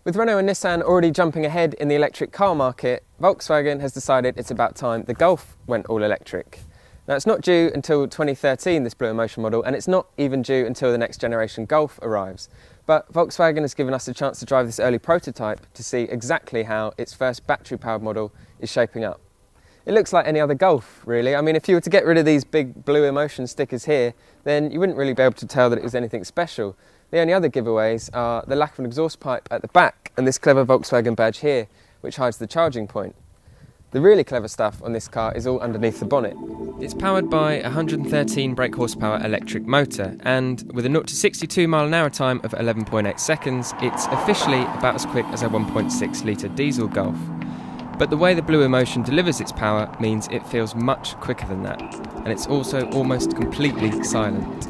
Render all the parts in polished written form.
With Renault and Nissan already jumping ahead in the electric car market, Volkswagen has decided it's about time the Golf went all electric. Now, it's not due until 2013, this Blue Emotion model, and it's not even due until the next generation Golf arrives. But Volkswagen has given us a chance to drive this early prototype to see exactly how its first battery-powered model is shaping up. It looks like any other Golf, really. I mean, if you were to get rid of these big Blue Emotion stickers here, then you wouldn't really be able to tell that it was anything special. The only other giveaways are the lack of an exhaust pipe at the back and this clever Volkswagen badge here, which hides the charging point. The really clever stuff on this car is all underneath the bonnet. It's powered by a 113 brake horsepower electric motor, and with a 0 to 62 mph time of 11.8 seconds, it's officially about as quick as a 1.6 litre diesel Golf. But the way the Blue Emotion delivers its power means it feels much quicker than that, and it's also almost completely silent.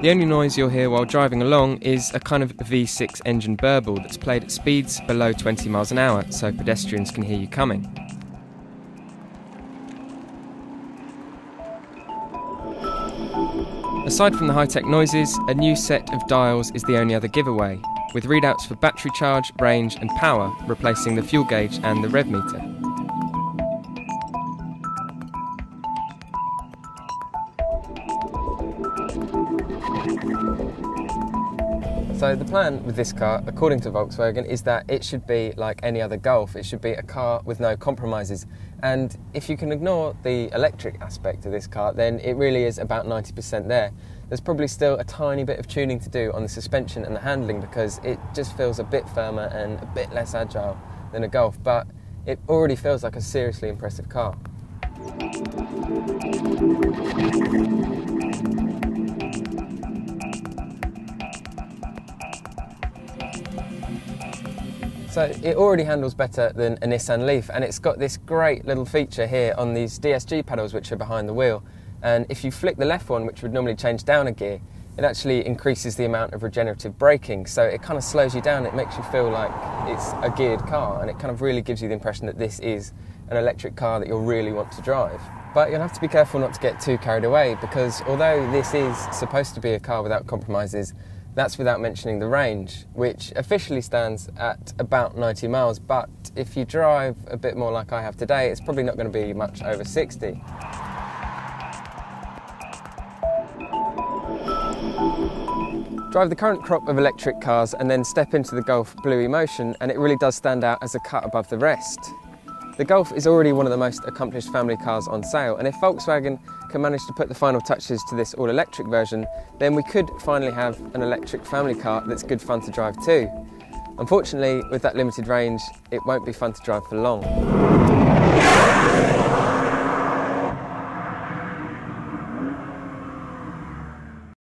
The only noise you'll hear while driving along is a kind of V6 engine burble that's played at speeds below 20 miles an hour, so pedestrians can hear you coming. Aside from the high-tech noises, a new set of dials is the only other giveaway, with readouts for battery charge, range and power replacing the fuel gauge and the rev meter. So the plan with this car, according to Volkswagen, is that it should be like any other Golf. It should be a car with no compromises. And if you can ignore the electric aspect of this car, then it really is about 90% there. There's probably still a tiny bit of tuning to do on the suspension and the handling because it just feels a bit firmer and a bit less agile than a Golf, but it already feels like a seriously impressive car. So it already handles better than a Nissan Leaf, and it's got this great little feature here on these DSG pedals which are behind the wheel, and if you flick the left one, which would normally change down a gear, it actually increases the amount of regenerative braking, so it kind of slows you down. It makes you feel like it's a geared car, and it kind of really gives you the impression that this is an electric car that you'll really want to drive. But you'll have to be careful not to get too carried away, because although this is supposed to be a car without compromises, that's without mentioning the range, which officially stands at about 90 miles, but if you drive a bit more like I have today, it's probably not going to be much over 60. Drive the current crop of electric cars and then step into the Golf Blue Emotion, and it really does stand out as a cut above the rest. The Golf is already one of the most accomplished family cars on sale, and if Volkswagen can manage to put the final touches to this all-electric version, then we could finally have an electric family car that's good fun to drive too. Unfortunately, with that limited range, it won't be fun to drive for long.